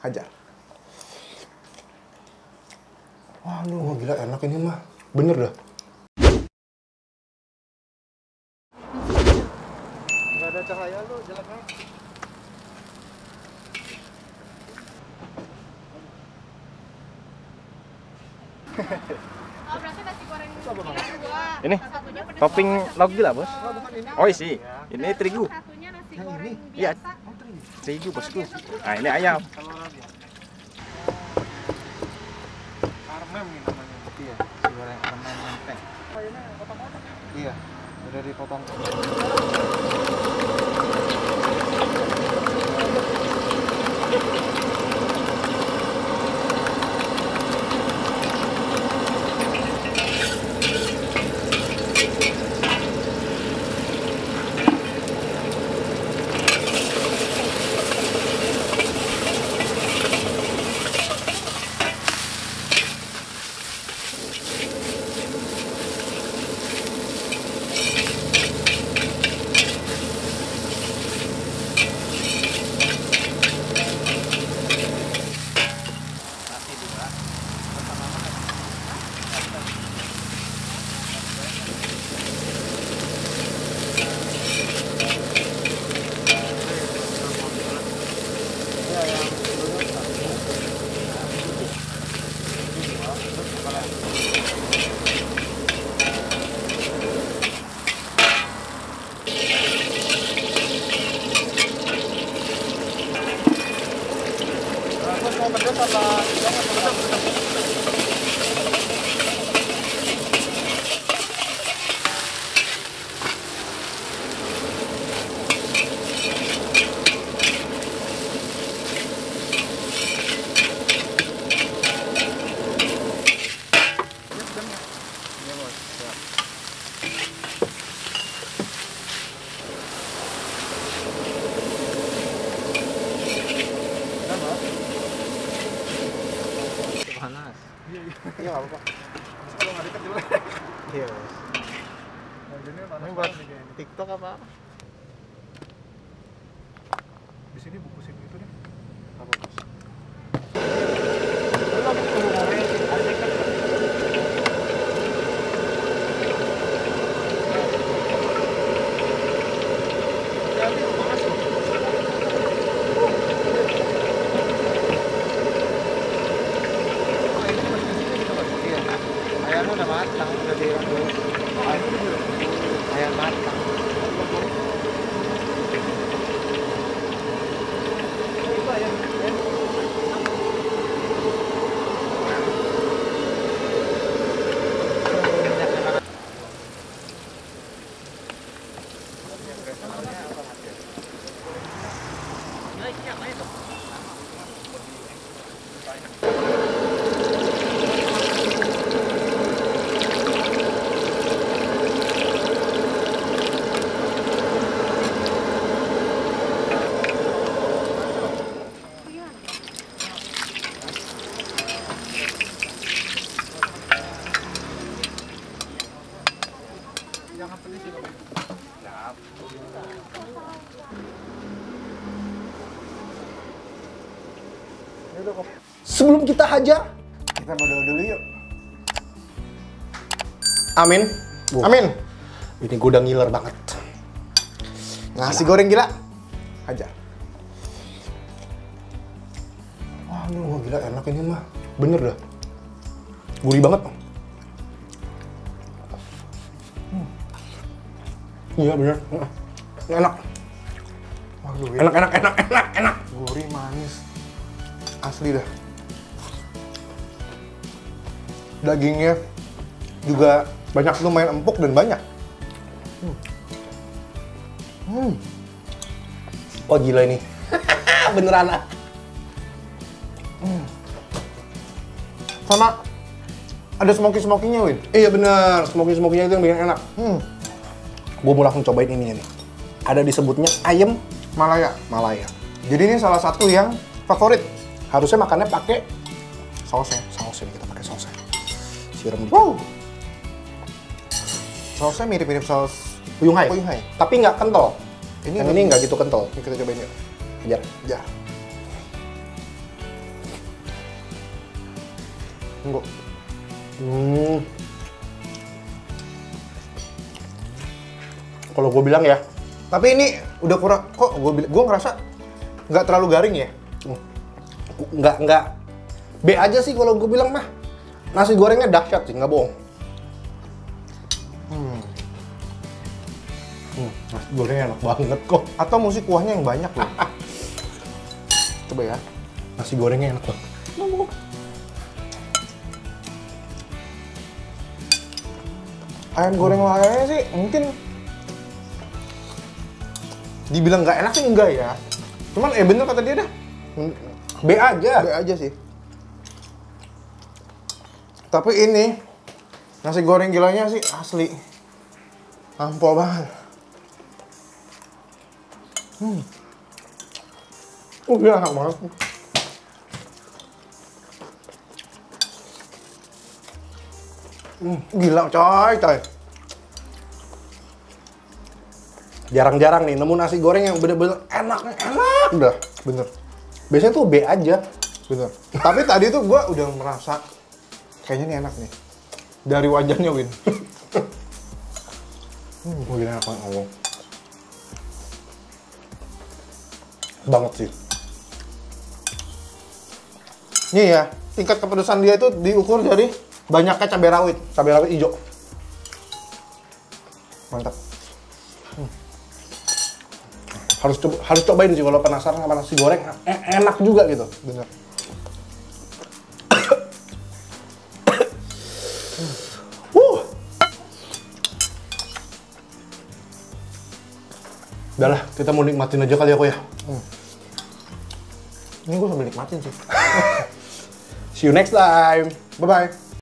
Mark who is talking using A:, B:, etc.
A: Hajar. Waduh, gila enak ini mah. Bener dah.
B: Nggak ada cahaya lu, jelek banget.
C: Oh, berarti nasi goreng
D: Ini
C: satunya pedas
D: topping lauk gila, Bos.
B: Bukan ini.
D: Oh, isi. Ini terigu.
C: satunya nasi goreng
D: Iya,
C: biasa.
D: terigu, Bosku. Nah, ini ayam.
B: Armem ini namanya. Iya, nasi goreng armem menteng. Ayamnya potong-potong. Iya, udah dipotong. Mau pedas apa? Jangan pedas. Iya, Bos. Siap.
D: Panas.
B: Iya, nggak apa-apa. Kalau nggak deket jelek.
D: Iya, Bos.
B: Ini buat TikTok apa? Di sini bungkusin itu deh. Apa, Bos? Ayamnya udah matang, udah direbus. Ayam matang. Itu ayam. Jangan pedes sih, Bang. Siap.
A: Sebelum kita hajar, kita berdoa dulu yuk. Amin. Amin. Ini gue udah ngiler banget. Nasi goreng gila. Hajar. Waduh, gila enak ini mah. Bener dah. Gurih banget. Iya bener. Enak.
B: Waduh,
A: Enak.
B: gurih manis.
A: Asli dah. Dagingnya juga banyak, lumayan empuk dan banyak. Oh gila ini. Beneran. Sama ada smoky-smokinya, Win. Iya bener, smoky-smokinya itu yang bikin enak. Gue mau langsung cobain ininya nih. Ada disebutnya ayam
B: Malaya.
A: Malaya. Jadi ini salah satu yang favorit. Harusnya makannya pakai sausnya. Sausnya nih, kita pakai sausnya. Siram dikit.
B: Wow. Sausnya mirip-mirip saus
A: Fuyung Hai.
B: Fuyung Hai.
A: Tapi nggak kental.
B: Ini
A: Yang ini nggak gitu kental.
B: Ini kita cobain yuk.
A: Hajar.
B: Ya.
A: Enggak. Kalau gue bilang ya, tapi ini udah kurang, kok gue ngerasa nggak terlalu garing ya. Nggak B aja sih kalau gue bilang mah. Nasi gorengnya dahsyat sih, nggak bohong. Nasi gorengnya enak banget kok.
B: Atau mesti kuahnya yang banyak loh. Coba ya.
A: Nasi gorengnya enak banget.
B: Ayam goreng lainnya sih mungkin dibilang nggak enak sih enggak ya. Cuman bener kata dia dah.
A: B aja.
B: B aja sih. Tapi ini nasi goreng gilanya sih asli ampol banget.
A: Iya enak banget.
B: Gila coy.
A: Jarang-jarang nih nemu nasi goreng yang bener-bener enak dah.
B: Bener.
A: Biasanya tuh B aja.
B: Bener. Tapi tadi tuh gue udah merasa kayaknya ini enak nih. Dari wajahnya, Win.
A: Gue gila enak banget ngomong. Banget sih.
B: Nih ya, tingkat kepedesan dia itu diukur dari banyaknya cabai rawit.
A: Cabai rawit hijau.
B: Mantap.
A: Harus cobain sih kalau penasaran sama nasi goreng. Enak juga gitu.
B: Bener.
A: Udah lah, kita mau nikmatin aja kali ya, kok ya.
B: Ini gue sambil nikmatin sih.
A: See you next time.
B: Bye-bye.